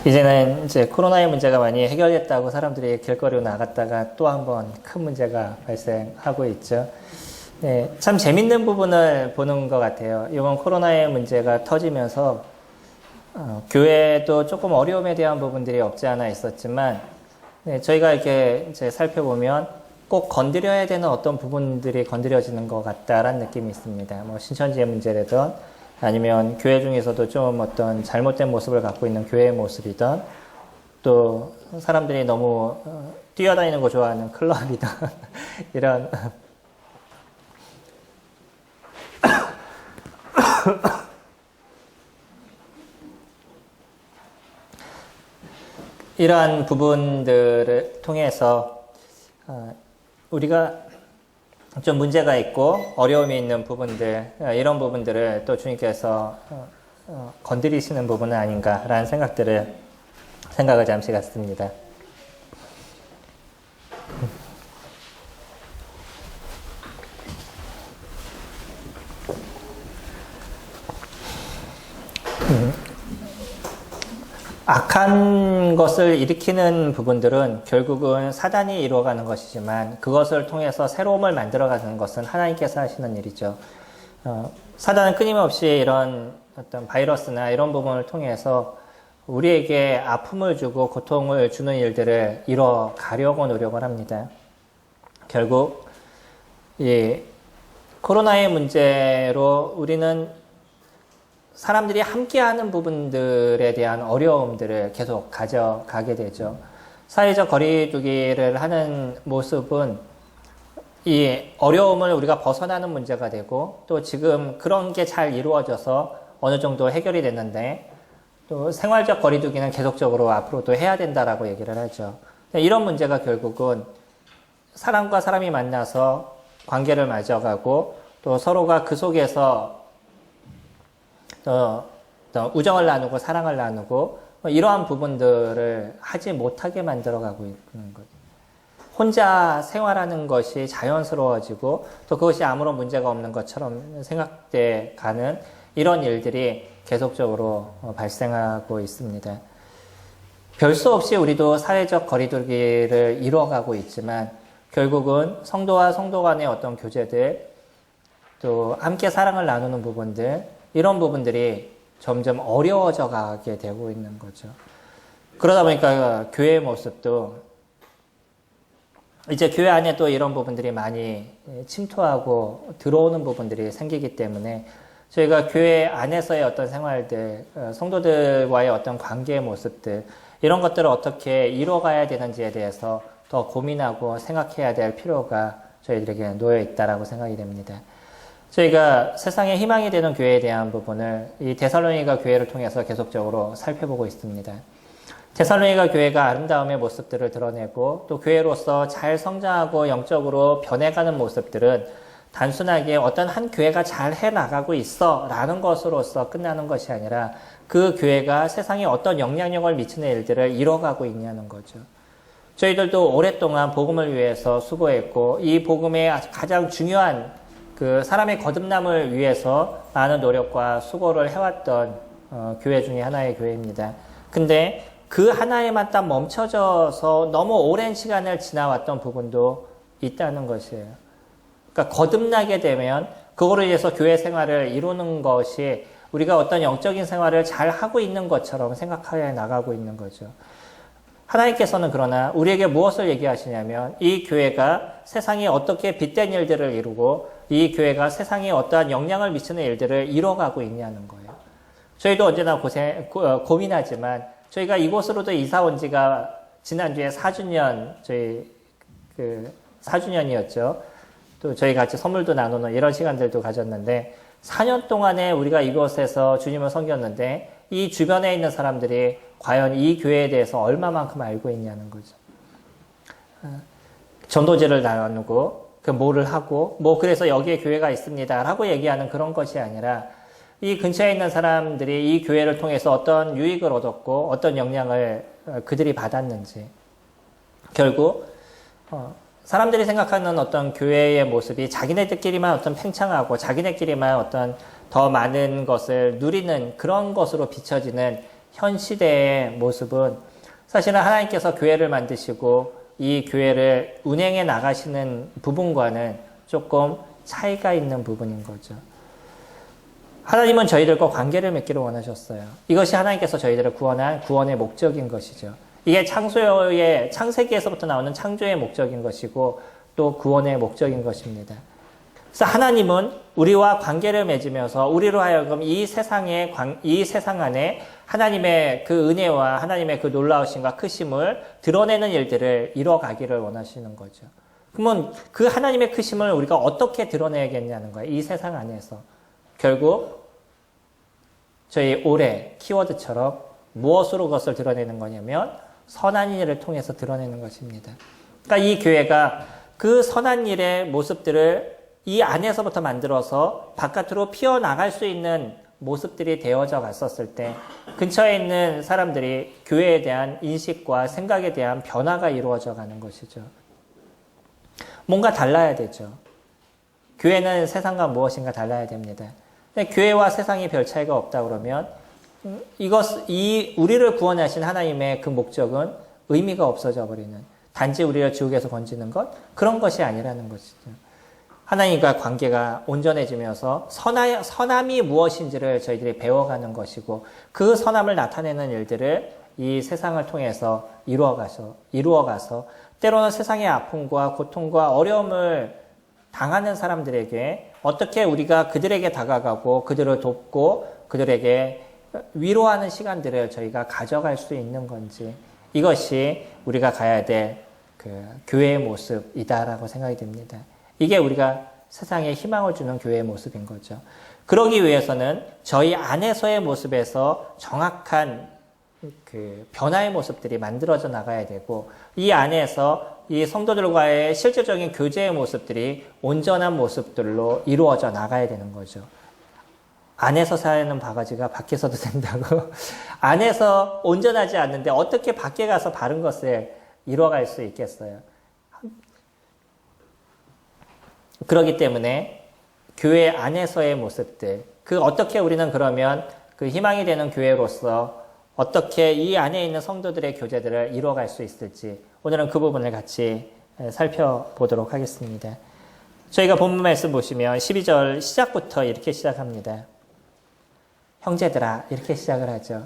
이제는 이제 코로나의 문제가 많이 해결됐다고 사람들이 길거리로 나갔다가 또 한 번 큰 문제가 발생하고 있죠. 네, 참 재밌는 부분을 보는 것 같아요. 이번 코로나의 문제가 터지면서 교회도 조금 어려움에 대한 부분들이 없지 않아 있었지만, 네, 저희가 이렇게 이제 살펴보면 꼭 건드려야 되는 어떤 부분들이 건드려지는 것 같다라는 느낌이 있습니다. 뭐 신천지의 문제라든 아니면 교회 중에서도 좀 어떤 잘못된 모습을 갖고 있는 교회의 모습이든 또 사람들이 너무 뛰어다니는 거 좋아하는 클럽이든 이런 이러한 부분들을 통해서 우리가 좀 문제가 있고 어려움이 있는 부분들, 이런 부분들을 또 주님께서 건드리시는 부분은 아닌가라는 생각을 잠시 갖습니다. 악한 것을 일으키는 부분들은 결국은 사단이 이루어가는 것이지만 그것을 통해서 새로움을 만들어가는 것은 하나님께서 하시는 일이죠. 사단은 끊임없이 이런 어떤 바이러스나 이런 부분을 통해서 우리에게 아픔을 주고 고통을 주는 일들을 이뤄가려고 노력을 합니다. 결국 이 코로나의 문제로 우리는 사람들이 함께하는 부분들에 대한 어려움들을 계속 가져가게 되죠. 사회적 거리두기를 하는 모습은 이 어려움을 우리가 벗어나는 문제가 되고 또 지금 그런 게 잘 이루어져서 어느 정도 해결이 됐는데 또 생활적 거리두기는 계속적으로 앞으로도 해야 된다라고 얘기를 하죠. 이런 문제가 결국은 사람과 사람이 만나서 관계를 맺어가고 또 서로가 그 속에서 또 우정을 나누고 사랑을 나누고 이러한 부분들을 하지 못하게 만들어가고 있는 거죠. 혼자 생활하는 것이 자연스러워지고 또 그것이 아무런 문제가 없는 것처럼 생각돼 가는 이런 일들이 계속적으로 발생하고 있습니다. 별 수 없이 우리도 사회적 거리두기를 이루어가고 있지만 결국은 성도와 성도 간의 어떤 교제들 또 함께 사랑을 나누는 부분들 이런 부분들이 점점 어려워져 가게 되고 있는 거죠. 그러다 보니까 교회의 모습도 이제 교회 안에 또 이런 부분들이 많이 침투하고 들어오는 부분들이 생기기 때문에 저희가 교회 안에서의 어떤 생활들, 성도들과의 어떤 관계의 모습들 이런 것들을 어떻게 이뤄가야 되는지에 대해서 더 고민하고 생각해야 될 필요가 저희들에게 놓여 있다라고 생각이 됩니다. 저희가 세상에 희망이 되는 교회에 대한 부분을 이 데살로니가 교회를 통해서 계속적으로 살펴보고 있습니다. 데살로니가 교회가 아름다움의 모습들을 드러내고 또 교회로서 잘 성장하고 영적으로 변해가는 모습들은 단순하게 어떤 한 교회가 잘 해나가고 있어 라는 것으로서 끝나는 것이 아니라 그 교회가 세상에 어떤 영향력을 미치는 일들을 이뤄가고 있냐는 거죠. 저희들도 오랫동안 복음을 위해서 수고했고 이 복음의 가장 중요한 그 사람의 거듭남을 위해서 많은 노력과 수고를 해왔던 교회 중에 하나의 교회입니다. 근데 그 하나에만 딱 멈춰져서 너무 오랜 시간을 지나왔던 부분도 있다는 것이에요. 그러니까 거듭나게 되면 그거로 인해서 교회 생활을 이루는 것이 우리가 어떤 영적인 생활을 잘 하고 있는 것처럼 생각하여 나가고 있는 거죠. 하나님께서는 그러나 우리에게 무엇을 얘기하시냐면 이 교회가 세상에 어떻게 빛된 일들을 이루고 이 교회가 세상에 어떠한 영향을 미치는 일들을 이뤄가고 있냐는 거예요. 저희도 언제나 고민하지만 저희가 이곳으로도 이사 온 지가 지난주에 4주년, 저희 4주년이었죠. 또 저희 같이 선물도 나누는 이런 시간들도 가졌는데 4년 동안에 우리가 이곳에서 주님을 섬겼는데 이 주변에 있는 사람들이 과연 이 교회에 대해서 얼마만큼 알고 있냐는 거죠. 전도지를 나누고 그 뭐를 하고 그래서 여기에 교회가 있습니다 라고 얘기하는 그런 것이 아니라 이 근처에 있는 사람들이 이 교회를 통해서 어떤 유익을 얻었고 어떤 영향을 그들이 받았는지 결국 사람들이 생각하는 어떤 교회의 모습이 자기네들끼리만 어떤 팽창하고 자기네끼리만 어떤 더 많은 것을 누리는 그런 것으로 비춰지는 현 시대의 모습은 사실은 하나님께서 교회를 만드시고 이 교회를 운행해 나가시는 부분과는 조금 차이가 있는 부분인 거죠. 하나님은 저희들과 관계를 맺기를 원하셨어요. 이것이 하나님께서 저희들을 구원한 구원의 목적인 것이죠. 이게 창세기에서부터 나오는 창조의 목적인 것이고 또 구원의 목적인 것입니다. 그래서 하나님은 우리와 관계를 맺으면서 우리로 하여금 이 세상 안에 하나님의 그 은혜와 하나님의 그 놀라우심과 크심을 드러내는 일들을 이뤄가기를 원하시는 거죠. 그러면 그 하나님의 크심을 우리가 어떻게 드러내야겠냐는 거예요. 이 세상 안에서. 결국 저희 올해 키워드처럼 무엇으로 그것을 드러내는 거냐면 선한 일을 통해서 드러내는 것입니다. 그러니까 이 교회가 그 선한 일의 모습들을 이 안에서부터 만들어서 바깥으로 피어나갈 수 있는 모습들이 되어져 갔었을 때 근처에 있는 사람들이 교회에 대한 인식과 생각에 대한 변화가 이루어져 가는 것이죠. 뭔가 달라야 되죠. 교회는 세상과 무엇인가 달라야 됩니다. 근데 교회와 세상이 별 차이가 없다 그러면 우리를 구원하신 하나님의 그 목적은 의미가 없어져 버리는, 단지 우리를 지옥에서 건지는 것, 그런 것이 아니라는 것이죠. 하나님과 관계가 온전해지면서 선함이 무엇인지를 저희들이 배워가는 것이고 그 선함을 나타내는 일들을 이 세상을 통해서 이루어가서 때로는 세상의 아픔과 고통과 어려움을 당하는 사람들에게 어떻게 우리가 그들에게 다가가고 그들을 돕고 그들에게 위로하는 시간들을 저희가 가져갈 수 있는 건지, 이것이 우리가 가야 될 그 교회의 모습이다라고 생각이 됩니다. 이게 우리가 세상에 희망을 주는 교회의 모습인 거죠. 그러기 위해서는 저희 안에서의 모습에서 정확한 그 변화의 모습들이 만들어져 나가야 되고, 이 안에서 이 성도들과의 실질적인 교제의 모습들이 온전한 모습들로 이루어져 나가야 되는 거죠. 안에서 사는 바가지가 밖에서도 된다고. 안에서 온전하지 않는데 어떻게 밖에 가서 바른 것을 이루어갈 수 있겠어요? 그렇기 때문에 교회 안에서의 모습들, 어떻게 우리는 그러면 그 희망이 되는 교회로서 어떻게 이 안에 있는 성도들의 교제들을 이루어갈 수 있을지, 오늘은 그 부분을 같이 살펴보도록 하겠습니다. 저희가 본문 말씀 보시면 12절 시작부터 이렇게 시작합니다. 형제들아, 이렇게 시작을 하죠.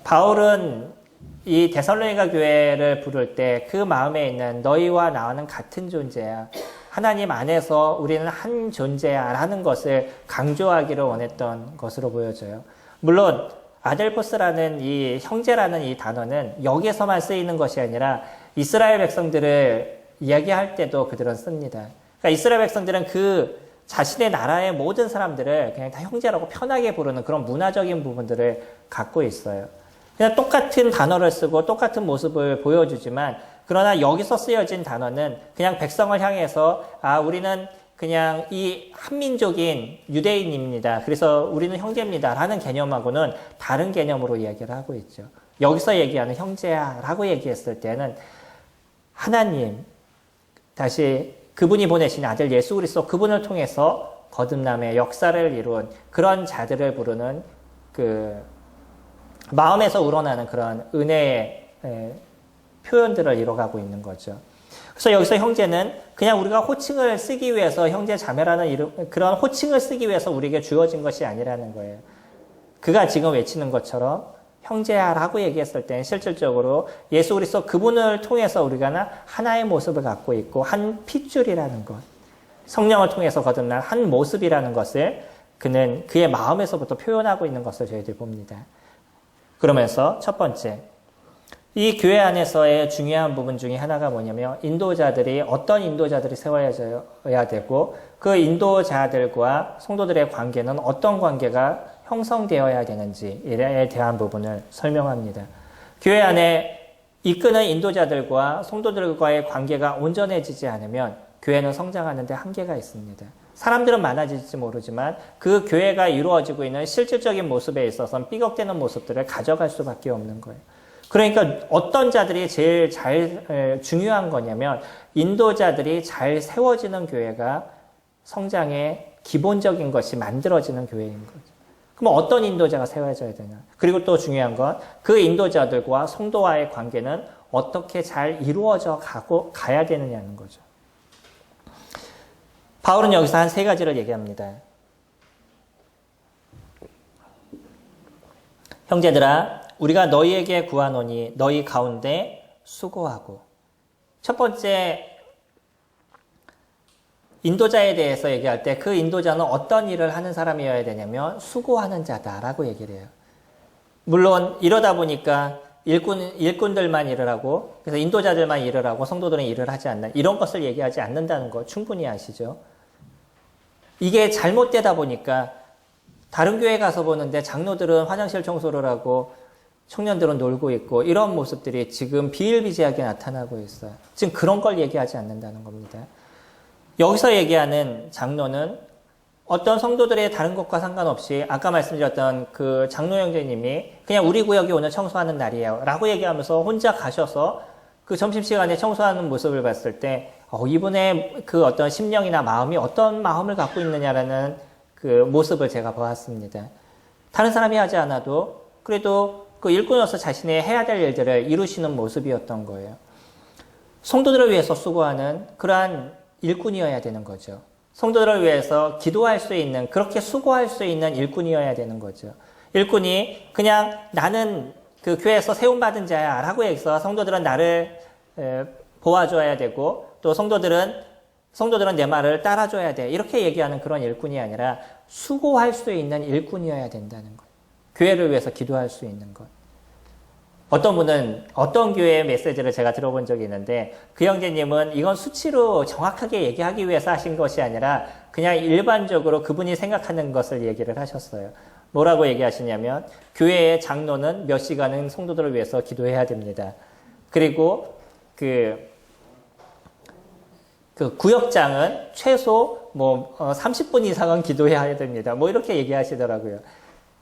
바울은 이 데살로니가 교회를 부를 때 그 마음에 있는 너희와 나와는 같은 존재야, 하나님 안에서 우리는 한 존재야 라는 것을 강조하기를 원했던 것으로 보여져요. 물론 아델포스라는 이 형제라는 이 단어는 여기에서만 쓰이는 것이 아니라 이스라엘 백성들을 이야기할 때도 그들은 씁니다. 그러니까 이스라엘 백성들은 그 자신의 나라의 모든 사람들을 그냥 다 형제라고 편하게 부르는 그런 문화적인 부분들을 갖고 있어요. 그냥 똑같은 단어를 쓰고 똑같은 모습을 보여주지만, 그러나 여기서 쓰여진 단어는 그냥 백성을 향해서 우리는 그냥 이 한민족인 유대인입니다, 그래서 우리는 형제입니다 라는 개념하고는 다른 개념으로 이야기를 하고 있죠. 여기서 얘기하는 형제야 라고 얘기했을 때는 하나님, 다시 그분이 보내신 아들 예수 그리스도, 그분을 통해서 거듭남의 역사를 이룬 그런 자들을 부르는 그 마음에서 우러나는 그런 은혜의 표현들을 이뤄가고 있는 거죠. 그래서 여기서 형제는 그냥 우리가 호칭을 쓰기 위해서 형제 자매라는 이름, 그런 호칭을 쓰기 위해서 우리에게 주어진 것이 아니라는 거예요. 그가 지금 외치는 것처럼 형제야라고 얘기했을 때는 실질적으로 예수 그리스도 그분을 통해서 우리가 하나의 모습을 갖고 있고 한 핏줄이라는 것, 성령을 통해서 거듭난 한 모습이라는 것을 그는 그의 마음에서부터 표현하고 있는 것을 저희들이 봅니다. 그러면서 첫 번째, 이 교회 안에서의 중요한 부분 중에 하나가 뭐냐면 어떤 인도자들이 세워야 되고 그 인도자들과 성도들의 관계는 어떤 관계가 형성되어야 되는지에 대한 부분을 설명합니다. 교회 안에 이끄는 인도자들과 성도들과의 관계가 온전해지지 않으면 교회는 성장하는 데 한계가 있습니다. 사람들은 많아질지 모르지만 그 교회가 이루어지고 있는 실질적인 모습에 있어서는 삐걱대는 모습들을 가져갈 수밖에 없는 거예요. 그러니까 어떤 자들이 제일 중요한 거냐면 인도자들이 잘 세워지는 교회가 성장의 기본적인 것이 만들어지는 교회인 거죠. 그럼 어떤 인도자가 세워져야 되냐? 그리고 또 중요한 건 그 인도자들과 성도와의 관계는 어떻게 잘 이루어져 가야 되느냐는 거죠. 바울은 여기서 한 세 가지를 얘기합니다. 형제들아, 우리가 너희에게 구하노니 너희 가운데 수고하고. 첫 번째, 인도자에 대해서 얘기할 때 그 인도자는 어떤 일을 하는 사람이어야 되냐면 수고하는 자다라고 얘기를 해요. 물론 이러다 보니까 일꾼들만 일을 하고, 그래서 인도자들만 일을 하고 성도들은 일을 하지 않나, 이런 것을 얘기하지 않는다는 거 충분히 아시죠? 이게 잘못되다 보니까 다른 교회 가서 보는데 장로들은 화장실 청소를 하고 청년들은 놀고 있고 이런 모습들이 지금 비일비재하게 나타나고 있어요. 지금 그런 걸 얘기하지 않는다는 겁니다. 여기서 얘기하는 장로는 어떤 성도들의 다른 것과 상관없이 아까 말씀드렸던 그 장로 형제님이 그냥 우리 구역에 오늘 청소하는 날이에요 라고 얘기하면서 혼자 가셔서 그 점심시간에 청소하는 모습을 봤을 때 이분의 그 어떤 심령이나 마음이 어떤 마음을 갖고 있느냐라는 그 모습을 제가 보았습니다. 다른 사람이 하지 않아도 그래도 그 일꾼으로서 자신이 해야 될 일들을 이루시는 모습이었던 거예요. 성도들을 위해서 수고하는 그러한 일꾼이어야 되는 거죠. 성도들을 위해서 기도할 수 있는, 그렇게 수고할 수 있는 일꾼이어야 되는 거죠. 일꾼이 그냥 나는 그 교회에서 세움받은 자야 라고 해서 성도들은 나를 보아줘야 되고 또 성도들은 내 말을 따라줘야 돼. 이렇게 얘기하는 그런 일꾼이 아니라 수고할 수 있는 일꾼이어야 된다는 것. 교회를 위해서 기도할 수 있는 것. 어떤 분은 어떤 교회의 메시지를 제가 들어본 적이 있는데 그 형제님은 이건 수치로 정확하게 얘기하기 위해서 하신 것이 아니라 그냥 일반적으로 그분이 생각하는 것을 얘기를 하셨어요. 뭐라고 얘기하시냐면 교회의 장로는 몇 시간은 성도들을 위해서 기도해야 됩니다. 그리고 그 구역장은 최소 30분 이상은 기도해야 됩니다. 이렇게 얘기하시더라고요.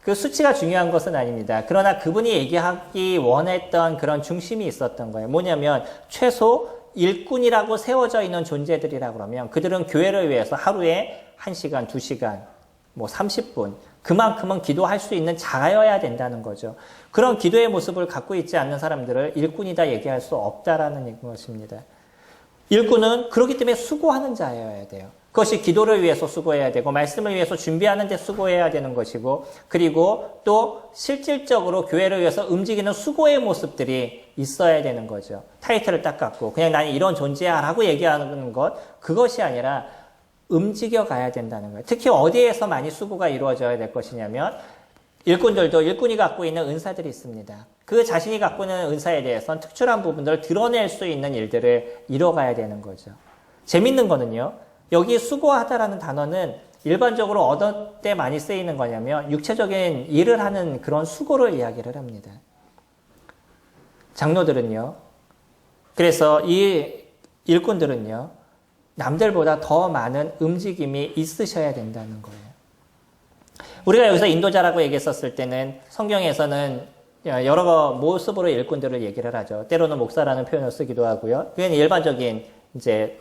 그 수치가 중요한 것은 아닙니다. 그러나 그분이 얘기하기 원했던 그런 중심이 있었던 거예요. 뭐냐면 최소 일꾼이라고 세워져 있는 존재들이라고 그러면 그들은 교회를 위해서 하루에 1시간, 2시간, 30분 그만큼은 기도할 수 있는 자여야 된다는 거죠. 그런 기도의 모습을 갖고 있지 않는 사람들을 일꾼이다 얘기할 수 없다라는 것입니다. 일꾼은 그렇기 때문에 수고하는 자여야 돼요. 그것이 기도를 위해서 수고해야 되고 말씀을 위해서 준비하는 데 수고해야 되는 것이고 그리고 또 실질적으로 교회를 위해서 움직이는 수고의 모습들이 있어야 되는 거죠. 타이틀을 딱 갖고 그냥 나는 이런 존재야 라고 얘기하는 것, 그것이 아니라 움직여 가야 된다는 거예요. 특히 어디에서 많이 수고가 이루어져야 될 것이냐면 일꾼들도 일꾼이 갖고 있는 은사들이 있습니다. 그 자신이 갖고 있는 은사에 대해서는 특출한 부분들을 드러낼 수 있는 일들을 이뤄가야 되는 거죠. 재밌는 거는요. 여기 수고하다라는 단어는 일반적으로 어떤 때 많이 쓰이는 거냐면 육체적인 일을 하는 그런 수고를 이야기를 합니다. 장로들은요. 그래서 이 일꾼들은요. 남들보다 더 많은 움직임이 있으셔야 된다는 거예요. 우리가 여기서 인도자라고 얘기했었을 때는 성경에서는 여러 모습으로 일꾼들을 얘기를 하죠. 때로는 목사라는 표현을 쓰기도 하고요. 그건 일반적인 이제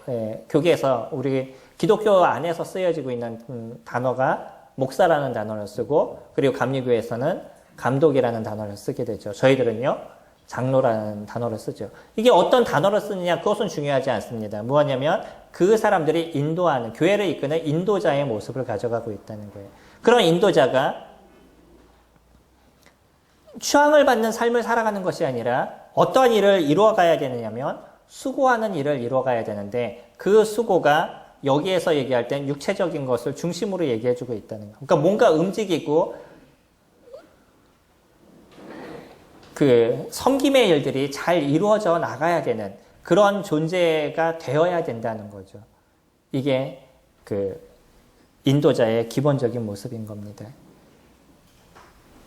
교계에서 우리 기독교 안에서 쓰여지고 있는 단어가 목사라는 단어를 쓰고 그리고 감리교에서는 감독이라는 단어를 쓰게 되죠. 저희들은요 장로라는 단어를 쓰죠. 이게 어떤 단어를 쓰느냐 그것은 중요하지 않습니다. 뭐냐면 그 사람들이 인도하는 교회를 이끄는 인도자의 모습을 가져가고 있다는 거예요. 그런 인도자가 추앙을 받는 삶을 살아가는 것이 아니라 어떠한 일을 이루어가야 되느냐면 수고하는 일을 이루어가야 되는데 그 수고가 여기에서 얘기할 땐 육체적인 것을 중심으로 얘기해주고 있다는 거예요. 그러니까 뭔가 움직이고 그 섬김의 일들이 잘 이루어져 나가야 되는 그런 존재가 되어야 된다는 거죠. 이게 그 인도자의 기본적인 모습인 겁니다.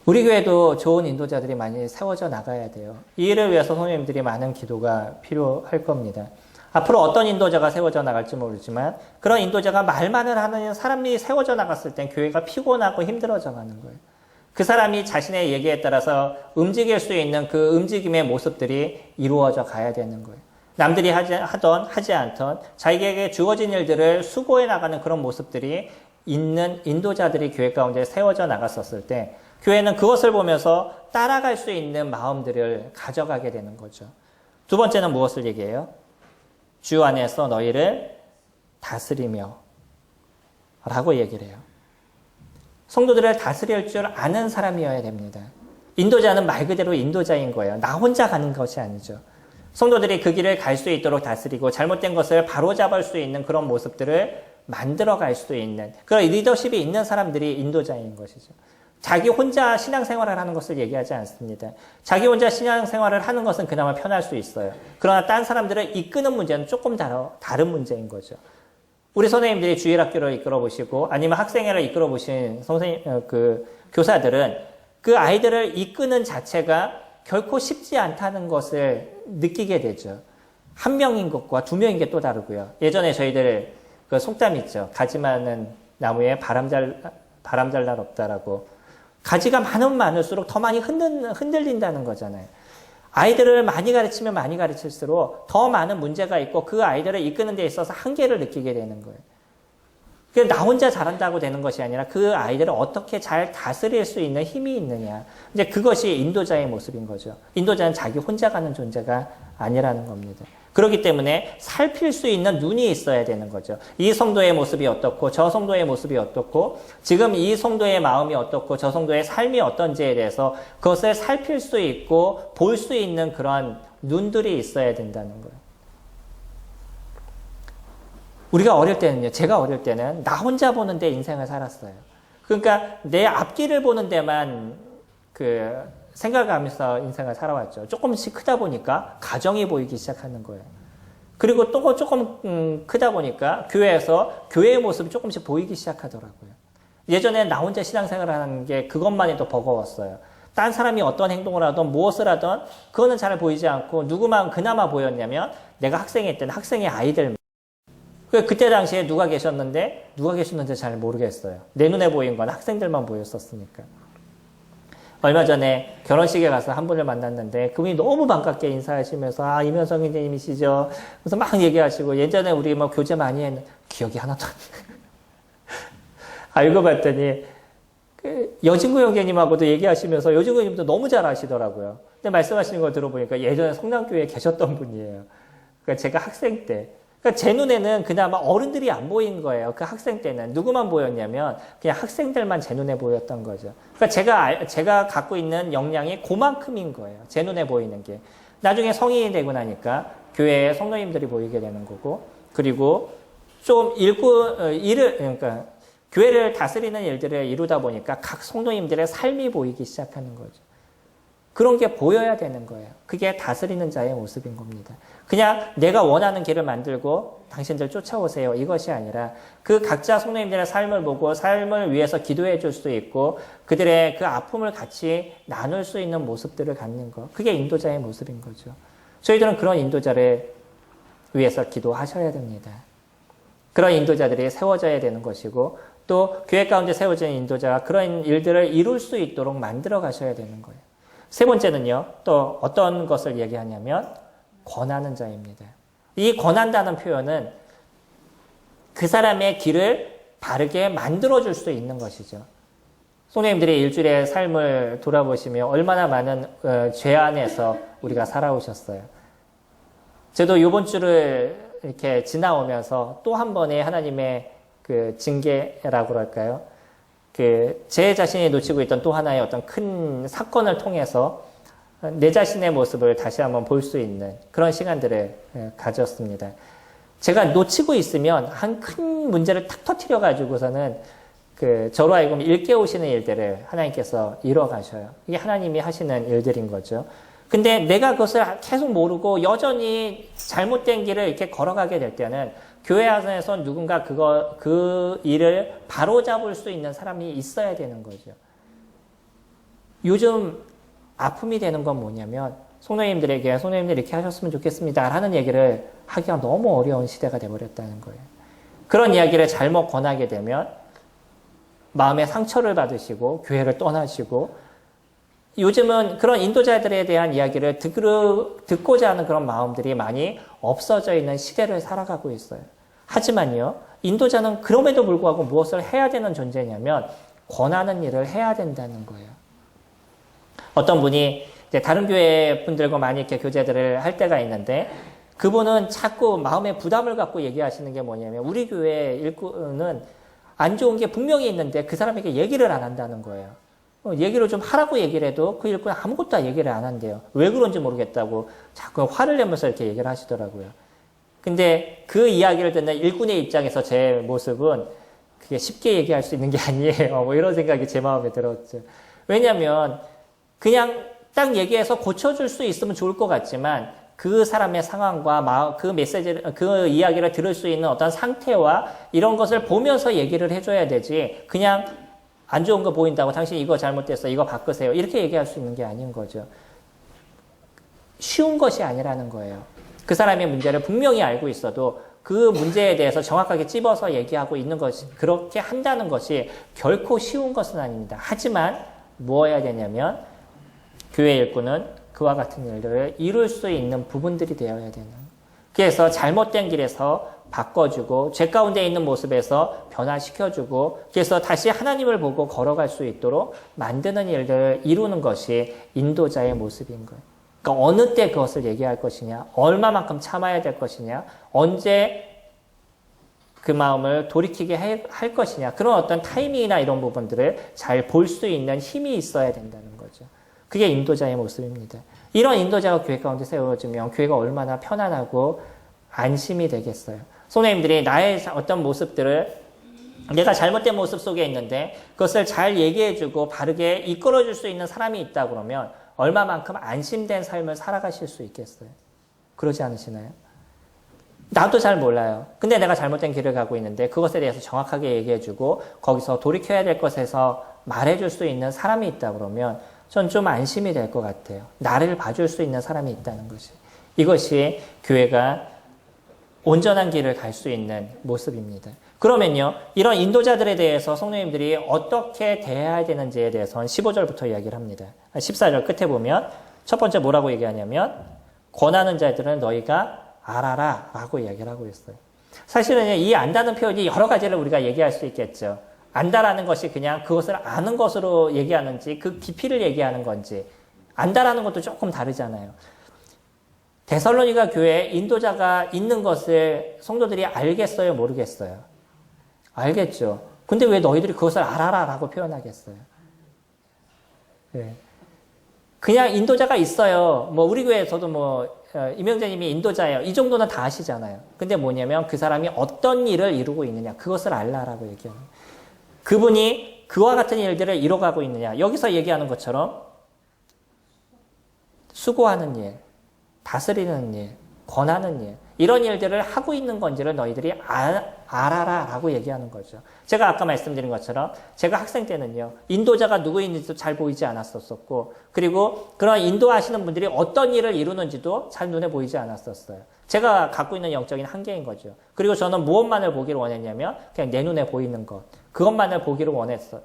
우리 교회도 좋은 인도자들이 많이 세워져 나가야 돼요. 이 일을 위해서 선생님들이 많은 기도가 필요할 겁니다. 앞으로 어떤 인도자가 세워져 나갈지 모르지만 그런 인도자가 말만을 하는 사람이 세워져 나갔을 땐 교회가 피곤하고 힘들어져 가는 거예요. 그 사람이 자신의 얘기에 따라서 움직일 수 있는 그 움직임의 모습들이 이루어져 가야 되는 거예요. 남들이 하던 하지 않던 자기에게 주어진 일들을 수고해 나가는 그런 모습들이 있는 인도자들이 교회 가운데 세워져 나갔었을 때 교회는 그것을 보면서 따라갈 수 있는 마음들을 가져가게 되는 거죠. 두 번째는 무엇을 얘기해요? 주 안에서 너희를 다스리며 라고 얘기를 해요. 성도들을 다스릴 줄 아는 사람이어야 됩니다. 인도자는 말 그대로 인도자인 거예요. 나 혼자 가는 것이 아니죠. 성도들이 그 길을 갈 수 있도록 다스리고 잘못된 것을 바로잡을 수 있는 그런 모습들을 만들어갈 수 있는 그런 리더십이 있는 사람들이 인도자인 것이죠. 자기 혼자 신앙생활을 하는 것을 얘기하지 않습니다. 자기 혼자 신앙생활을 하는 것은 그나마 편할 수 있어요. 그러나 다른 사람들을 이끄는 문제는 조금 다른 문제인 거죠. 우리 선생님들이 주일학교를 이끌어 보시고 아니면 학생회를 이끌어 보신 교사들은 그 아이들을 이끄는 자체가 결코 쉽지 않다는 것을 느끼게 되죠. 한 명인 것과 두 명인 게 또 다르고요. 예전에 저희들 그 속담 있죠. 가지 많은 나무에 바람 잘 날 없다라고. 가지가 많을수록 더 많이 흔들린다는 거잖아요. 아이들을 많이 가르치면 많이 가르칠수록 더 많은 문제가 있고 그 아이들을 이끄는 데 있어서 한계를 느끼게 되는 거예요. 나 혼자 잘한다고 되는 것이 아니라 그 아이들을 어떻게 잘 다스릴 수 있는 힘이 있느냐. 이제 그것이 인도자의 모습인 거죠. 인도자는 자기 혼자 가는 존재가 아니라는 겁니다. 그렇기 때문에 살필 수 있는 눈이 있어야 되는 거죠. 이 성도의 모습이 어떻고 저 성도의 모습이 어떻고 지금 이 성도의 마음이 어떻고 저 성도의 삶이 어떤지에 대해서 그것을 살필 수 있고 볼 수 있는 그런 눈들이 있어야 된다는 거예요. 우리가 어릴 때는요, 제가 어릴 때는 나 혼자 보는데 인생을 살았어요. 그러니까 내 앞길을 보는 데만 생각하면서 인생을 살아왔죠. 조금씩 크다 보니까 가정이 보이기 시작하는 거예요. 그리고 또 조금 크다 보니까 교회에서 교회의 모습이 조금씩 보이기 시작하더라고요. 예전에 나 혼자 신앙생활을 하는 게 그것만 해도 버거웠어요. 딴 사람이 어떤 행동을 하든 무엇을 하든 그거는 잘 보이지 않고 누구만 그나마 보였냐면 내가 학생일 때는 학생의 아이들. 그때 당시에 누가 계셨는지 잘 모르겠어요. 내 눈에 보인 건 학생들만 보였었으니까. 얼마 전에 결혼식에 가서 한 분을 만났는데 그분이 너무 반갑게 인사하시면서 이면성 형제님이시죠? 그래서 막 얘기하시고 예전에 우리 교제 많이 했는데 기억이 하나도 안 나요. 알고 봤더니 여진구 형제님하고도 얘기하시면서 여진구 형님도 너무 잘 아시더라고요. 근데 말씀하시는 걸 들어보니까 예전에 성남교회에 계셨던 분이에요. 그러니까 제가 학생 때 그러니까 제 눈에는 그나마 어른들이 안 보인 거예요. 그 학생 때는. 누구만 보였냐면 그냥 학생들만 제 눈에 보였던 거죠. 그러니까 제가 갖고 있는 역량이 그만큼인 거예요. 제 눈에 보이는 게. 나중에 성인이 되고 나니까 교회에 성도님들이 보이게 되는 거고 그리고 좀 그러니까 교회를 다스리는 일들을 이루다 보니까 각 성도님들의 삶이 보이기 시작하는 거죠. 그런 게 보여야 되는 거예요. 그게 다스리는 자의 모습인 겁니다. 그냥 내가 원하는 길을 만들고 당신들 쫓아오세요. 이것이 아니라 그 각자 성도님들의 삶을 보고 삶을 위해서 기도해 줄 수 있고 그들의 그 아픔을 같이 나눌 수 있는 모습들을 갖는 것. 그게 인도자의 모습인 거죠. 저희들은 그런 인도자를 위해서 기도하셔야 됩니다. 그런 인도자들이 세워져야 되는 것이고 또 교회 가운데 세워진 인도자가 그런 일들을 이룰 수 있도록 만들어 가셔야 되는 거예요. 세 번째는요, 또 어떤 것을 얘기하냐면, 권하는 자입니다. 이 권한다는 표현은 그 사람의 길을 바르게 만들어줄 수 있는 것이죠. 성도님들이 일주일의 삶을 돌아보시며 얼마나 많은 죄 안에서 우리가 살아오셨어요. 저도 이번 주를 이렇게 지나오면서 또 한 번의 하나님의 그 징계라고 할까요? 제 자신이 놓치고 있던 또 하나의 어떤 큰 사건을 통해서 내 자신의 모습을 다시 한번 볼 수 있는 그런 시간들을 가졌습니다. 제가 놓치고 있으면 한 큰 문제를 탁 터뜨려 가지고서는 저로 하여금 일깨우시는 일들을 하나님께서 이뤄 가셔요. 이게 하나님이 하시는 일들인 거죠. 근데 내가 그것을 계속 모르고 여전히 잘못된 길을 이렇게 걸어가게 될 때는 교회 안에서 누군가 그 일을 바로잡을 수 있는 사람이 있어야 되는 거죠. 요즘 아픔이 되는 건 뭐냐면 성도님들에게 성도님들 이렇게 하셨으면 좋겠습니다 라는 얘기를 하기가 너무 어려운 시대가 돼버렸다는 거예요. 그런 이야기를 잘못 권하게 되면 마음의 상처를 받으시고 교회를 떠나시고 요즘은 그런 인도자들에 대한 이야기를 듣고자 하는 그런 마음들이 많이 없어져 있는 시대를 살아가고 있어요. 하지만요, 인도자는 그럼에도 불구하고 무엇을 해야 되는 존재냐면 권하는 일을 해야 된다는 거예요. 어떤 분이 이제 다른 교회 분들과 많이 이렇게 교제들을 할 때가 있는데 그분은 자꾸 마음에 부담을 갖고 얘기하시는 게 뭐냐면 우리 교회 일꾼은 안 좋은 게 분명히 있는데 그 사람에게 얘기를 안 한다는 거예요. 얘기를 좀 하라고 얘기를 해도 그 일꾼은 아무것도 얘기를 안 한대요. 왜 그런지 모르겠다고 자꾸 화를 내면서 이렇게 얘기를 하시더라고요. 근데 그 이야기를 듣는 일꾼의 입장에서 제 모습은 그게 쉽게 얘기할 수 있는 게 아니에요. 뭐 이런 생각이 제 마음에 들었죠. 왜냐하면 그냥 딱 얘기해서 고쳐줄 수 있으면 좋을 것 같지만 그 사람의 상황과 그 메시지를, 그 이야기를 들을 수 있는 어떤 상태와 이런 것을 보면서 얘기를 해줘야 되지 그냥 안 좋은 거 보인다고 당신 이거 잘못됐어 이거 바꾸세요 이렇게 얘기할 수 있는 게 아닌 거죠. 쉬운 것이 아니라는 거예요. 그 사람의 문제를 분명히 알고 있어도 그 문제에 대해서 정확하게 찝어서 얘기하고 있는 것이 그렇게 한다는 것이 결코 쉬운 것은 아닙니다. 하지만 뭐 해야 되냐면 교회 일꾼은 그와 같은 일들을 이룰 수 있는 부분들이 되어야 되는. 그래서 잘못된 길에서 바꿔주고 죄 가운데 있는 모습에서 변화시켜주고 그래서 다시 하나님을 보고 걸어갈 수 있도록 만드는 일들을 이루는 것이 인도자의 모습인 거예요. 그러니까 어느 때 그것을 얘기할 것이냐, 얼마만큼 참아야 될 것이냐, 언제 그 마음을 돌이키게 할 것이냐 그런 어떤 타이밍이나 이런 부분들을 잘 볼 수 있는 힘이 있어야 된다는 거죠. 그게 인도자의 모습입니다. 이런 인도자가 교회 가운데 세워지면 교회가 얼마나 편안하고 안심이 되겠어요. 성도님들이 나의 어떤 모습들을 내가 잘못된 모습 속에 있는데 그것을 잘 얘기해주고 바르게 이끌어줄 수 있는 사람이 있다 그러면 얼마만큼 안심된 삶을 살아가실 수 있겠어요. 그러지 않으시나요? 나도 잘 몰라요. 근데 내가 잘못된 길을 가고 있는데 그것에 대해서 정확하게 얘기해주고 거기서 돌이켜야 될 것에서 말해줄 수 있는 사람이 있다 그러면 전 좀 안심이 될 것 같아요. 나를 봐줄 수 있는 사람이 있다는 것이. 이것이 교회가 온전한 길을 갈 수 있는 모습입니다. 그러면요, 이런 인도자들에 대해서 성도님들이 어떻게 대해야 되는지에 대해서는 15절부터 이야기를 합니다. 14절 끝에 보면 첫 번째 뭐라고 얘기하냐면 권하는 자들은 너희가 알아라 라고 이야기를 하고 있어요. 사실은 이 안다는 표현이 여러 가지를 우리가 얘기할 수 있겠죠. 안다라는 것이 그냥 그것을 아는 것으로 얘기하는지 그 깊이를 얘기하는 건지 안다라는 것도 조금 다르잖아요. 데살로니가 교회에 인도자가 있는 것을 성도들이 알겠어요? 모르겠어요? 알겠죠. 근데 왜 너희들이 그것을 알아라 라고 표현하겠어요? 네. 그냥 인도자가 있어요. 뭐 우리 교회에서도 이명재님이 인도자예요. 이 정도는 다 아시잖아요. 근데 뭐냐면 그 사람이 어떤 일을 이루고 있느냐 그것을 알라라고 얘기하는 거예요. 그분이 그와 같은 일들을 이뤄가고 있느냐. 여기서 얘기하는 것처럼 수고하는 일, 다스리는 일, 권하는 일, 이런 일들을 하고 있는 건지를 너희들이 알아라 라고 얘기하는 거죠. 제가 아까 말씀드린 것처럼 제가 학생 때는요. 인도자가 누구인지도 잘 보이지 않았었고 그리고 그런 인도하시는 분들이 어떤 일을 이루는지도 잘 눈에 보이지 않았었어요. 제가 갖고 있는 영적인 한계인 거죠. 그리고 저는 무엇만을 보기를 원했냐면 그냥 내 눈에 보이는 것. 그것만을 보기를 원했었던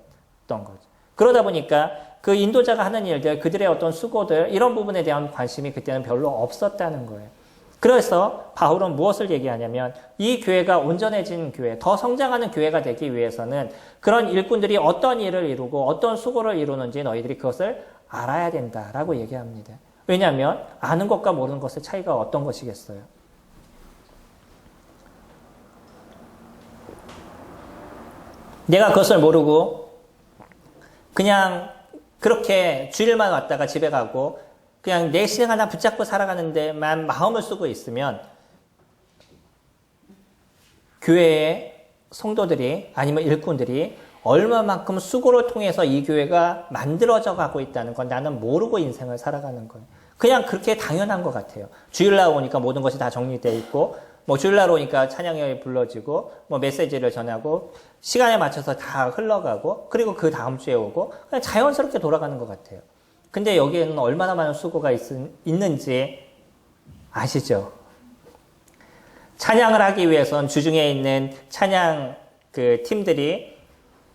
거죠. 그러다 보니까 그 인도자가 하는 일들, 그들의 어떤 수고들 이런 부분에 대한 관심이 그때는 별로 없었다는 거예요. 그래서 바울은 무엇을 얘기하냐면 이 교회가 온전해진 교회, 더 성장하는 교회가 되기 위해서는 그런 일꾼들이 어떤 일을 이루고 어떤 수고를 이루는지 너희들이 그것을 알아야 된다라고 얘기합니다. 왜냐하면 아는 것과 모르는 것의 차이가 어떤 것이겠어요? 내가 그것을 모르고 그냥 그렇게 주일만 왔다가 집에 가고 그냥 내 시간 하나 붙잡고 살아가는 데만 마음을 쓰고 있으면 교회의 성도들이 아니면 일꾼들이 얼마만큼 수고를 통해서 이 교회가 만들어져 가고 있다는 건 나는 모르고 인생을 살아가는 거예요. 그냥 그렇게 당연한 것 같아요. 주일날 오니까 모든 것이 다 정리되어 있고 주일날 오니까 찬양이 불러지고 메시지를 전하고 시간에 맞춰서 다 흘러가고 그리고 그 다음 주에 오고 그냥 자연스럽게 돌아가는 것 같아요. 근데 여기에는 얼마나 많은 수고가 있는지 아시죠? 찬양을 하기 위해선 주중에 있는 찬양 팀들이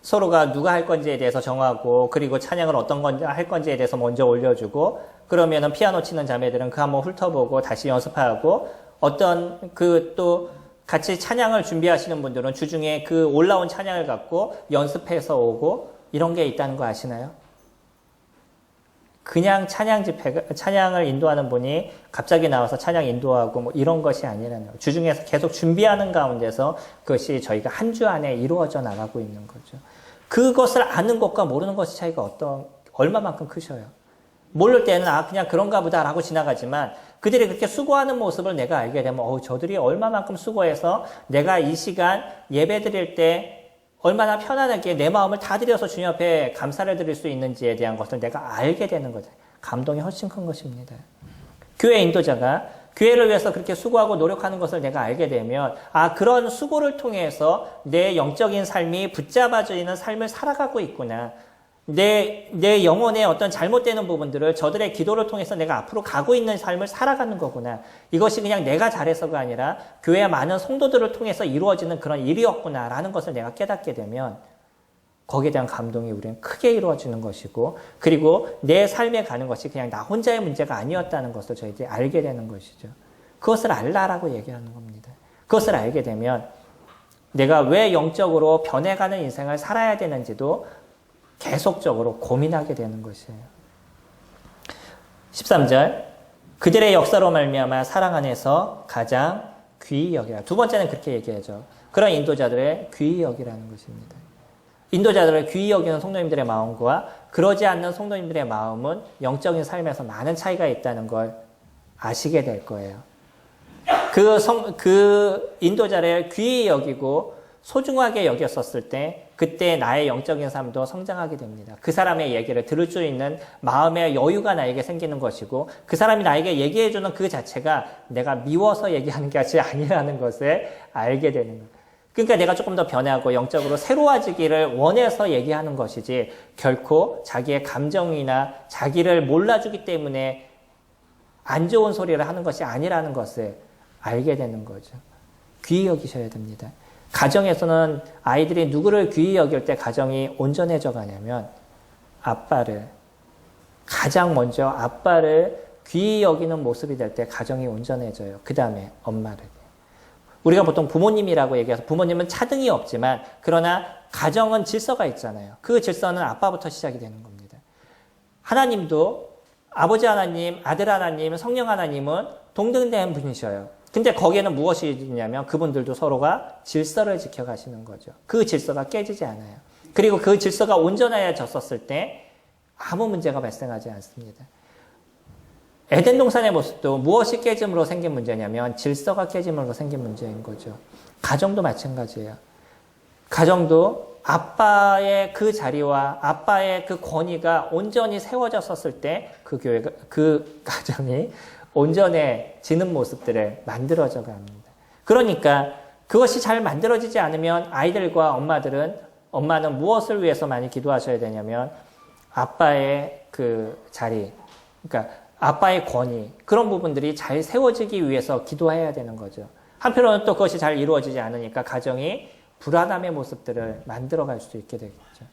서로가 누가 할 건지에 대해서 정하고 그리고 찬양을 어떤 건지 할 건지에 대해서 먼저 올려주고 그러면은 피아노 치는 자매들은 그 한번 훑어보고 다시 연습하고 어떤 또 같이 찬양을 준비하시는 분들은 주중에 그 올라온 찬양을 갖고 연습해서 오고 이런 게 있다는 거 아시나요? 그냥 찬양을 인도하는 분이 갑자기 나와서 찬양 인도하고 뭐 이런 것이 아니라는 거예요. 주중에서 계속 준비하는 가운데서 그것이 저희가 한 주 안에 이루어져 나가고 있는 거죠. 그것을 아는 것과 모르는 것의 차이가 얼마만큼 크셔요. 모를 때는 그냥 그런가 보다라고 지나가지만 그들이 그렇게 수고하는 모습을 내가 알게 되면 저들이 얼마만큼 수고해서 내가 이 시간 예배 드릴 때 얼마나 편안하게 내 마음을 다 드려서 주님 앞에 감사를 드릴 수 있는지에 대한 것을 내가 알게 되는 거죠. 감동이 훨씬 큰 것입니다. 교회 인도자가 교회를 위해서 그렇게 수고하고 노력하는 것을 내가 알게 되면 그런 수고를 통해서 내 영적인 삶이 붙잡아지는 삶을 살아가고 있구나. 내 영혼의 어떤 잘못되는 부분들을 저들의 기도를 통해서 내가 앞으로 가고 있는 삶을 살아가는 거구나. 이것이 그냥 내가 잘해서가 아니라 교회의 많은 성도들을 통해서 이루어지는 그런 일이었구나라는 것을 내가 깨닫게 되면 거기에 대한 감동이 우리는 크게 이루어지는 것이고 그리고 내 삶에 가는 것이 그냥 나 혼자의 문제가 아니었다는 것을 저희들이 알게 되는 것이죠. 그것을 알라라고 얘기하는 겁니다. 그것을 알게 되면 내가 왜 영적으로 변해가는 인생을 살아야 되는지도 계속적으로 고민하게 되는 것이에요. 13절 그들의 역사로 말미암아 사랑 안에서 가장 귀히 여기라. 두 번째는 그렇게 얘기하죠. 그런 인도자들의 귀히 여기라는 것입니다. 인도자들을 귀히 여기는 성도님들의 마음과 그러지 않는 성도님들의 마음은 영적인 삶에서 많은 차이가 있다는 걸 아시게 될 거예요. 그 인도자를 귀히 여기고 소중하게 여겼었을 때 그때 나의 영적인 삶도 성장하게 됩니다. 그 사람의 얘기를 들을 수 있는 마음의 여유가 나에게 생기는 것이고 그 사람이 나에게 얘기해주는 그 자체가 내가 미워서 얘기하는 것이 아니라는 것을 알게 되는 거예요. 그러니까 내가 조금 더 변하고 영적으로 새로워지기를 원해서 얘기하는 것이지 결코 자기의 감정이나 자기를 몰라주기 때문에 안 좋은 소리를 하는 것이 아니라는 것을 알게 되는 거죠. 귀히 여기셔야 됩니다. 가정에서는 아이들이 누구를 귀히 여길 때 가정이 온전해져 가냐면 가장 먼저 아빠를 귀히 여기는 모습이 될 때 가정이 온전해져요. 그 다음에 엄마를. 우리가 보통 부모님이라고 얘기해서 부모님은 차등이 없지만 그러나 가정은 질서가 있잖아요. 그 질서는 아빠부터 시작이 되는 겁니다. 하나님도 아버지 하나님, 아들 하나님, 성령 하나님은 동등된 분이셔요. 근데 거기에는 무엇이 있냐면 그분들도 서로가 질서를 지켜가시는 거죠. 그 질서가 깨지지 않아요. 그리고 그 질서가 온전해졌었을 때 아무 문제가 발생하지 않습니다. 에덴 동산의 모습도 무엇이 깨짐으로 생긴 문제냐면 질서가 깨짐으로 생긴 문제인 거죠. 가정도 마찬가지예요. 가정도 아빠의 그 자리와 아빠의 그 권위가 온전히 세워졌었을 때 그 가정이 온전해지는 모습들을 만들어져 갑니다. 그러니까 그것이 잘 만들어지지 않으면 아이들과 엄마는 무엇을 위해서 많이 기도하셔야 되냐면 아빠의 그 자리, 그러니까 아빠의 권위, 그런 부분들이 잘 세워지기 위해서 기도해야 되는 거죠. 한편으로는 또 그것이 잘 이루어지지 않으니까 가정이 불안함의 모습들을 만들어갈 수 있게 되겠죠.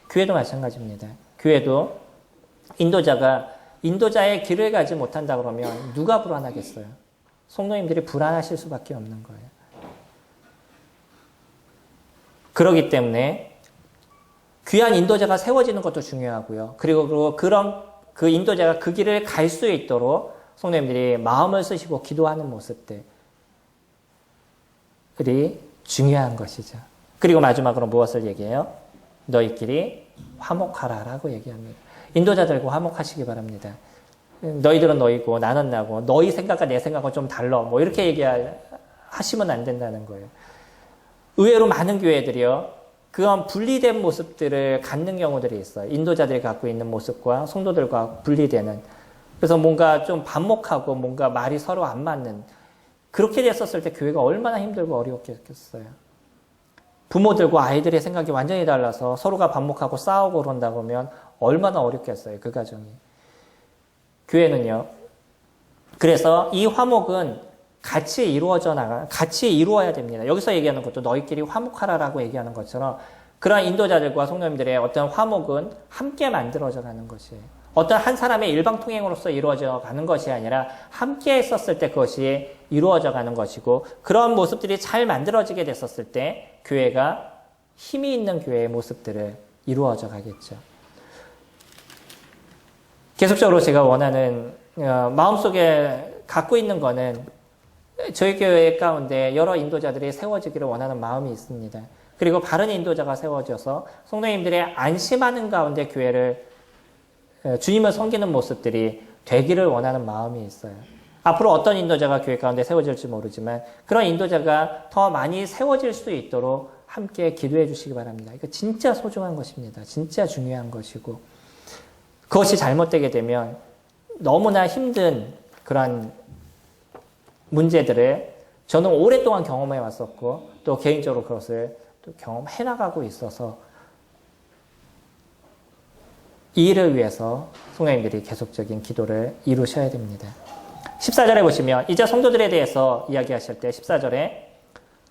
교회도 마찬가지입니다. 교회도 인도자의 길을 가지 못한다 그러면 누가 불안하겠어요? 성도님들이 불안하실 수밖에 없는 거예요. 그렇기 때문에 귀한 인도자가 세워지는 것도 중요하고요. 그리고 그 인도자가 그 길을 갈 수 있도록 성도님들이 마음을 쓰시고 기도하는 모습들이 중요한 것이죠. 그리고 마지막으로 무엇을 얘기해요? 너희끼리 화목하라라고 얘기합니다. 인도자들과 화목하시기 바랍니다. 너희들은 너희고 나는 나고 너희 생각과 내 생각은 좀 달라. 뭐 이렇게 얘기하시면 안 된다는 거예요. 의외로 많은 교회들이요. 그런 분리된 모습들을 갖는 경우들이 있어요. 인도자들이 갖고 있는 모습과 성도들과 분리되는. 그래서 뭔가 좀 반목하고 뭔가 말이 서로 안 맞는. 그렇게 됐었을 때 교회가 얼마나 힘들고 어려웠겠어요. 부모들과 아이들의 생각이 완전히 달라서 서로가 반목하고 싸우고 그런다고 하면 얼마나 어렵겠어요. 그 가정이. 교회는요. 그래서 이 화목은 같이 이루어야 됩니다. 여기서 얘기하는 것도 너희끼리 화목하라라고 얘기하는 것처럼 그러한 인도자들과 성도님들의 어떤 화목은 함께 만들어져 가는 것이에요. 어떤 한 사람의 일방통행으로서 이루어져 가는 것이 아니라 함께 했었을 때 그것이 이루어져 가는 것이고, 그런 모습들이 잘 만들어지게 됐었을 때 교회가 힘이 있는 교회의 모습들을 이루어져 가겠죠. 계속적으로 제가 원하는 마음속에 갖고 있는 거는 저희 교회 가운데 여러 인도자들이 세워지기를 원하는 마음이 있습니다. 그리고 바른 인도자가 세워져서 성도님들의 안심하는 가운데 교회를 주님을 섬기는 모습들이 되기를 원하는 마음이 있어요. 앞으로 어떤 인도자가 교회 가운데 세워질지 모르지만 그런 인도자가 더 많이 세워질 수 있도록 함께 기도해 주시기 바랍니다. 이거 진짜 소중한 것입니다. 진짜 중요한 것이고, 그것이 잘못되게 되면 너무나 힘든 그런 문제들을 저는 오랫동안 경험해 왔었고, 또 개인적으로 그것을 또 경험해 나가고 있어서 이 일을 위해서 성도님들이 계속적인 기도를 이루셔야 됩니다. 14절에 보시면 이제 성도들에 대해서 이야기하실 때 14절에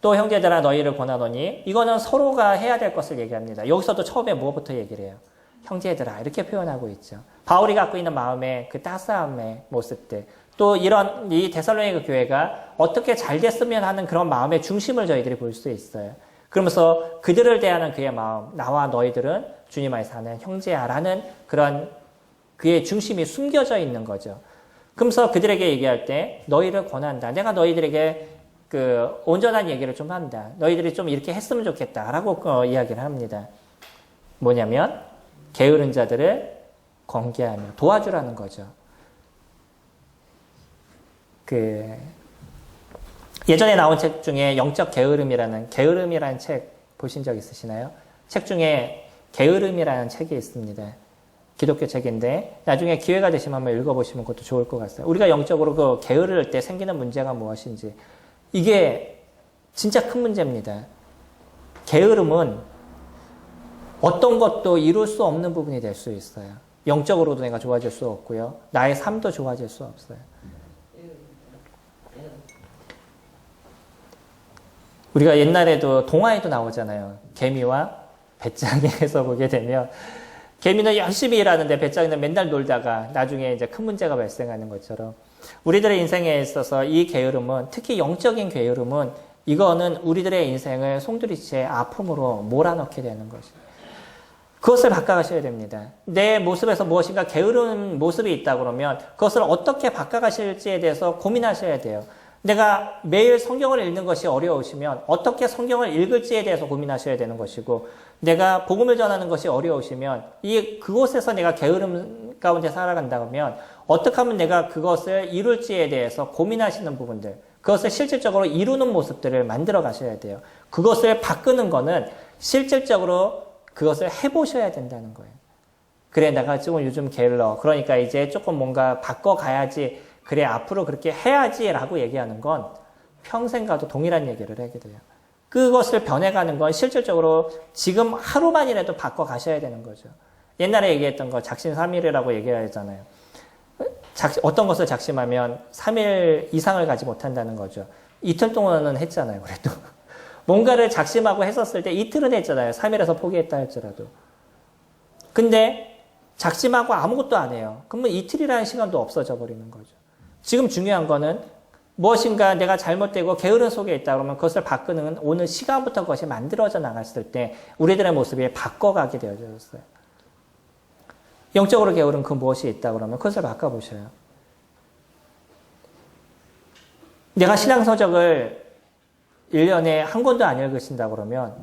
또 형제들아 너희를 권하노니, 이거는 서로가 해야 될 것을 얘기합니다. 여기서도 처음에 뭐부터 얘기를 해요? 형제들아 이렇게 표현하고 있죠. 바울이 갖고 있는 마음의 그 따스함의 모습들, 또 이런 이 데살로니가 교회가 어떻게 잘 됐으면 하는 그런 마음의 중심을 저희들이 볼 수 있어요. 그러면서 그들을 대하는 그의 마음, 나와 너희들은 주님 안에 사는 형제야라는 그런 그의 중심이 숨겨져 있는 거죠. 그러면서 그들에게 얘기할 때 너희를 권한다. 내가 너희들에게 그 온전한 얘기를 좀 한다. 너희들이 좀 이렇게 했으면 좋겠다라고 이야기를 합니다. 뭐냐면 게으른 자들을 권계하며 도와주라는 거죠. 예전에 나온 책 중에 영적 게으름이라는 책 보신 적 있으시나요? 책 중에 게으름이라는 책이 있습니다. 기독교 책인데 나중에 기회가 되시면 한번 읽어보시면 그것도 좋을 것 같아요. 우리가 영적으로 그 게으를 때 생기는 문제가 무엇인지, 이게 진짜 큰 문제입니다. 게으름은 어떤 것도 이룰 수 없는 부분이 될 수 있어요. 영적으로도 내가 좋아질 수 없고요. 나의 삶도 좋아질 수 없어요. 우리가 옛날에도 동화에도 나오잖아요. 개미와 배짱이에서 보게 되면 개미는 열심히 일하는데 배짱이는 맨날 놀다가 나중에 이제 큰 문제가 발생하는 것처럼, 우리들의 인생에 있어서 이 게으름은, 특히 영적인 게으름은, 이거는 우리들의 인생을 송두리째 아픔으로 몰아넣게 되는 것이에요. 그것을 바꿔가셔야 됩니다. 내 모습에서 무엇인가 게으른 모습이 있다 그러면 그것을 어떻게 바꿔가실지에 대해서 고민하셔야 돼요. 내가 매일 성경을 읽는 것이 어려우시면 어떻게 성경을 읽을지에 대해서 고민하셔야 되는 것이고, 내가 복음을 전하는 것이 어려우시면 그곳에서 내가 게으름 가운데 살아간다 그러면 어떻게 하면 내가 그것을 이룰지에 대해서 고민하시는 부분들, 그것을 실질적으로 이루는 모습들을 만들어 가셔야 돼요. 그것을 바꾸는 거는 실질적으로 그것을 해보셔야 된다는 거예요. 그래, 내가 지금 요즘 게을러. 그러니까 이제 조금 뭔가 바꿔가야지. 그래, 앞으로 그렇게 해야지라고 얘기하는 건 평생 가도 동일한 얘기를 하게 돼요. 그것을 변해가는 건 실질적으로 지금 하루만이라도 바꿔가셔야 되는 거죠. 옛날에 얘기했던 거 작심삼일이라고 얘기하잖아요. 어떤 것을 작심하면 3일 이상을 가지 못한다는 거죠. 이틀 동안은 했잖아요, 그래도. 뭔가를 작심하고 했었을 때 이틀은 했잖아요. 3일에서 포기했다 할지라도. 근데 작심하고 아무것도 안 해요. 그러면 이틀이라는 시간도 없어져 버리는 거죠. 지금 중요한 거는 무엇인가 내가 잘못되고 게으름 속에 있다 그러면 그것을 바꾸는 오늘 시간부터 그것이 만들어져 나갔을 때 우리들의 모습이 바꿔가게 되어졌어요. 영적으로 게으른 그 무엇이 있다 그러면 그것을 바꿔보셔요. 내가 신앙서적을 1년에 한 권도 안 읽으신다 그러면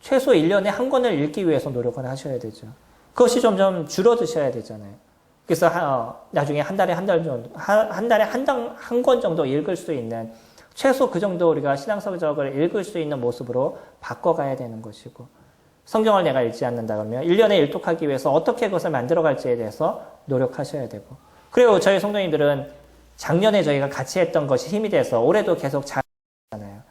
최소 1년에 한 권을 읽기 위해서 노력을 하셔야 되죠. 그것이 점점 줄어드셔야 되잖아요. 그래서 나중에 한 달에 한 권 정도 읽을 수 있는, 최소 그 정도 우리가 신앙서적을 읽을 수 있는 모습으로 바꿔가야 되는 것이고, 성경을 내가 읽지 않는다 그러면 1년에 일독하기 위해서 어떻게 그것을 만들어갈지에 대해서 노력하셔야 되고, 그리고 저희 성도님들은 작년에 저희가 같이 했던 것이 힘이 돼서 올해도 계속 잘하잖아요.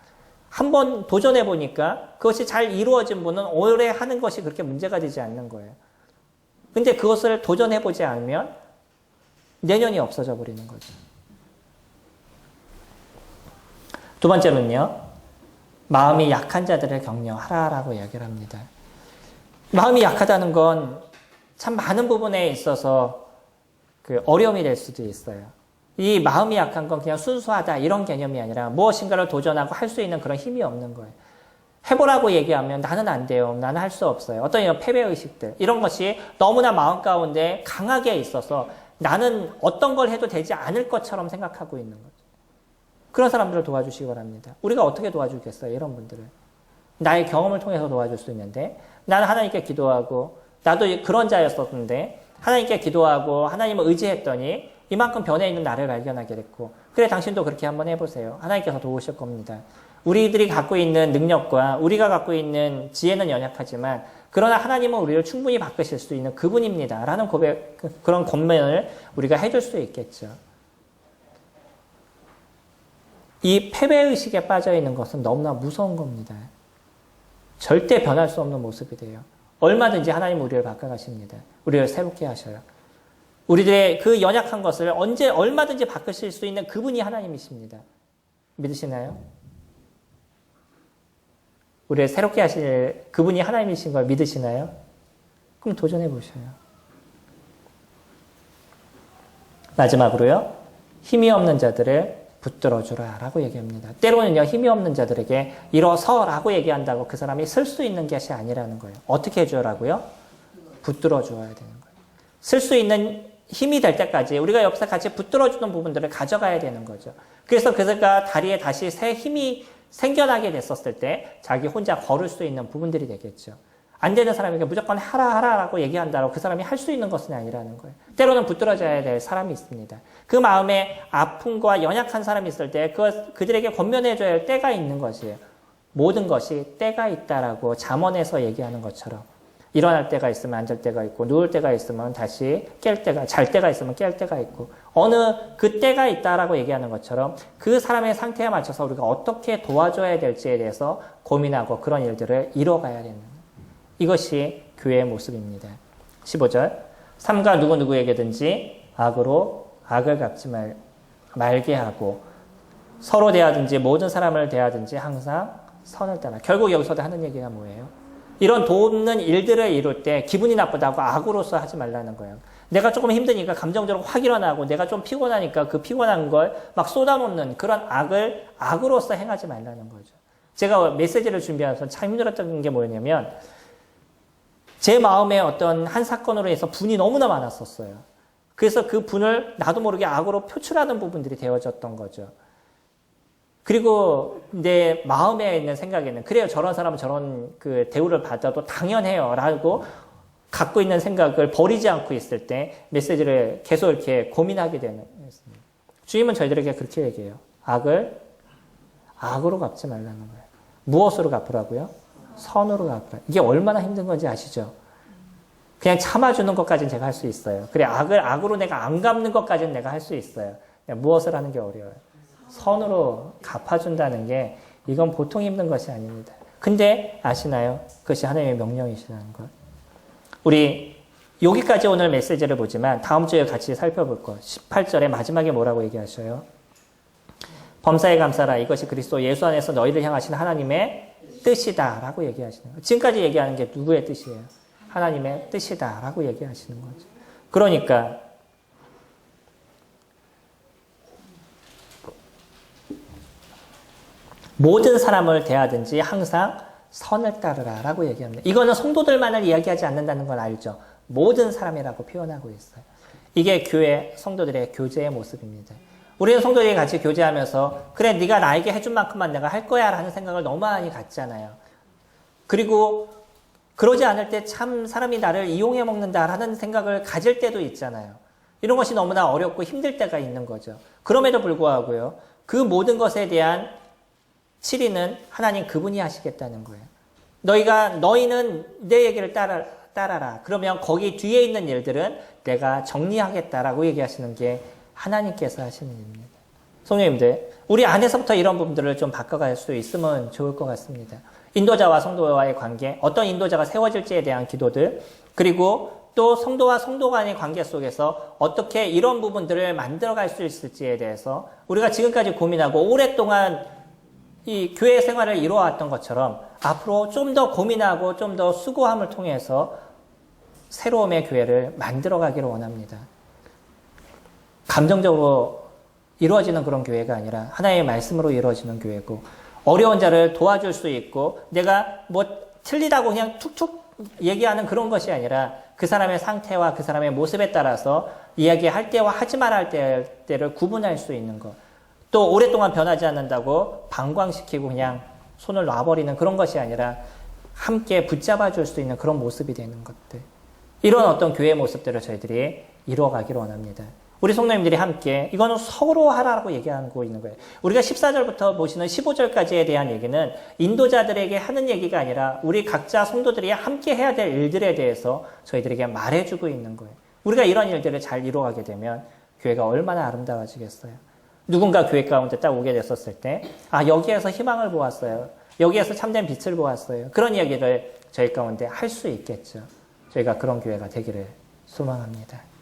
한번 도전해보니까 그것이 잘 이루어진 분은 올해 하는 것이 그렇게 문제가 되지 않는 거예요. 근데 그것을 도전해보지 않으면 내년이 없어져 버리는 거죠. 두 번째는요, 마음이 약한 자들을 격려하라라고 이야기를 합니다. 마음이 약하다는 건 참 많은 부분에 있어서 그 어려움이 될 수도 있어요. 이 마음이 약한 건 그냥 순수하다 이런 개념이 아니라 무엇인가를 도전하고 할 수 있는 그런 힘이 없는 거예요. 해보라고 얘기하면 나는 안 돼요. 나는 할 수 없어요. 어떤 이런 패배의식들 이런 것이 너무나 마음 가운데 강하게 있어서 나는 어떤 걸 해도 되지 않을 것처럼 생각하고 있는 거죠. 그런 사람들을 도와주시기 바랍니다. 우리가 어떻게 도와주겠어요? 이런 분들을. 나의 경험을 통해서 도와줄 수 있는데 나는 하나님께 기도하고 나도 그런 자였었는데 하나님께 기도하고 하나님을 의지했더니 이만큼 변해 있는 나를 발견하게 됐고 그래 당신도 그렇게 한번 해보세요. 하나님께서 도우실 겁니다. 우리들이 갖고 있는 능력과 우리가 갖고 있는 지혜는 연약하지만 그러나 하나님은 우리를 충분히 바꾸실 수 있는 그분입니다. 라는 그런 권면을 우리가 해줄 수 있겠죠. 이 패배의식에 빠져있는 것은 너무나 무서운 겁니다. 절대 변할 수 없는 모습이 돼요. 얼마든지 하나님은 우리를 바꿔가십니다. 우리를 새롭게 하셔요. 우리들의 그 연약한 것을 언제 얼마든지 바꾸실 수 있는 그분이 하나님이십니다. 믿으시나요? 우리를 새롭게 하실 그분이 하나님이신 걸 믿으시나요? 그럼 도전해 보셔요. 마지막으로요. 힘이 없는 자들을 붙들어주라 라고 얘기합니다. 때로는요. 힘이 없는 자들에게 일어서라고 얘기한다고 그 사람이 설 수 있는 것이 아니라는 거예요. 어떻게 해줘라고요? 붙들어줘야 되는 거예요. 쓸 수 있는 힘이 될 때까지 우리가 옆에서 같이 붙들어주는 부분들을 가져가야 되는 거죠. 그래서 그가 다리에 다시 새 힘이 생겨나게 됐었을 때 자기 혼자 걸을 수 있는 부분들이 되겠죠. 안 되는 사람에게 무조건 하라라고 얘기한다고 그 사람이 할 수 있는 것은 아니라는 거예요. 때로는 붙들어져야 될 사람이 있습니다. 그 마음에 아픔과 연약한 사람이 있을 때 그들에게 권면해줘야 할 때가 있는 것이에요. 모든 것이 때가 있다라고 잠언에서 얘기하는 것처럼 일어날 때가 있으면 앉을 때가 있고 누울 때가 있으면 다시 잘 때가 있으면 깰 때가 있고 어느 그 때가 있다라고 얘기하는 것처럼 그 사람의 상태에 맞춰서 우리가 어떻게 도와줘야 될지에 대해서 고민하고 그런 일들을 이뤄가야 되는 이것이 교회의 모습입니다. 15절 삼가 누구에게든지 악으로 악을 갚지 말게 하고 서로 대하든지 모든 사람을 대하든지 항상 선을 따라. 결국 여기서도 하는 얘기가 뭐예요? 이런 돕는 일들을 이룰 때 기분이 나쁘다고 악으로서 하지 말라는 거예요. 내가 조금 힘드니까 감정적으로 확 일어나고 내가 좀 피곤하니까 그 피곤한 걸 막 쏟아놓는 그런 악을 악으로서 행하지 말라는 거죠. 제가 메시지를 준비하면서 참 힘들었던 게 뭐였냐면 제 마음에 어떤 한 사건으로 해서 분이 너무나 많았었어요. 그래서 그 분을 나도 모르게 악으로 표출하는 부분들이 되어졌던 거죠. 그리고 내 마음에 있는 생각에는 그래요. 저런 사람은 저런 그 대우를 받아도 당연해요. 라고 갖고 있는 생각을 버리지 않고 있을 때 메시지를 계속 이렇게 고민하게 되는 것입니다. 주님은 저희들에게 그렇게 얘기해요. 악을 악으로 갚지 말라는 거예요. 무엇으로 갚으라고요? 선으로 갚으라. 이게 얼마나 힘든 건지 아시죠? 그냥 참아주는 것까지는 제가 할 수 있어요. 그래 악을 악으로 내가 안 갚는 것까지는 내가 할 수 있어요. 무엇을 하는 게 어려워요. 선으로 갚아준다는 게 이건 보통 힘든 것이 아닙니다. 근데 아시나요? 그것이 하나님의 명령이시라는 것. 우리 여기까지 오늘 메시지를 보지만 다음 주에 같이 살펴볼 것. 18절에 마지막에 뭐라고 얘기하셔요? 범사에 감사라. 이것이 그리스도 예수 안에서 너희를 향하신 하나님의 뜻이다 라고 얘기하시는 거예요. 지금까지 얘기하는 게 누구의 뜻이에요? 하나님의 뜻이다 라고 얘기하시는 거죠. 그러니까 모든 사람을 대하든지 항상 선을 따르라 라고 얘기합니다. 이거는 성도들만을 이야기하지 않는다는 걸 알죠. 모든 사람이라고 표현하고 있어요. 이게 교회 성도들의 교제의 모습입니다. 우리는 성도들이 같이 교제하면서 그래 네가 나에게 해준 만큼만 내가 할 거야 라는 생각을 너무 많이 갖잖아요. 그리고 그러지 않을 때 참 사람이 나를 이용해 먹는다라는 생각을 가질 때도 있잖아요. 이런 것이 너무나 어렵고 힘들 때가 있는 거죠. 그럼에도 불구하고요. 그 모든 것에 대한 치리는 하나님 그분이 하시겠다는 거예요. 너희는 내 얘기를 따라라. 그러면 거기 뒤에 있는 일들은 내가 정리하겠다라고 얘기하시는 게 하나님께서 하시는 일입니다. 성도님들, 우리 안에서부터 이런 부분들을 좀 바꿔갈 수 있으면 좋을 것 같습니다. 인도자와 성도와의 관계, 어떤 인도자가 세워질지에 대한 기도들, 그리고 또 성도와 성도 간의 관계 속에서 어떻게 이런 부분들을 만들어갈 수 있을지에 대해서 우리가 지금까지 고민하고 오랫동안 이 교회 생활을 이루어왔던 것처럼 앞으로 좀 더 고민하고 좀 더 수고함을 통해서 새로움의 교회를 만들어가기를 원합니다. 감정적으로 이루어지는 그런 교회가 아니라 하나님의 말씀으로 이루어지는 교회고, 어려운 자를 도와줄 수 있고, 내가 뭐 틀리다고 그냥 툭툭 얘기하는 그런 것이 아니라 그 사람의 상태와 그 사람의 모습에 따라서 이야기할 때와 하지 말아야 할 때를 구분할 수 있는 것. 또 오랫동안 변하지 않는다고 방광시키고 그냥 손을 놔버리는 그런 것이 아니라 함께 붙잡아 줄 수 있는 그런 모습이 되는 것들. 이런 어떤 교회의 모습들을 저희들이 이루어가기를 원합니다. 우리 성도님들이 함께 이거는 서로 하라고 얘기하고 있는 거예요. 우리가 14절부터 보시는 15절까지에 대한 얘기는 인도자들에게 하는 얘기가 아니라 우리 각자 성도들이 함께 해야 될 일들에 대해서 저희들에게 말해주고 있는 거예요. 우리가 이런 일들을 잘 이루어가게 되면 교회가 얼마나 아름다워지겠어요. 누군가 교회 가운데 딱 오게 됐었을 때, 아, 여기에서 희망을 보았어요. 여기에서 참된 빛을 보았어요. 그런 이야기를 저희 가운데 할 수 있겠죠. 저희가 그런 교회가 되기를 소망합니다.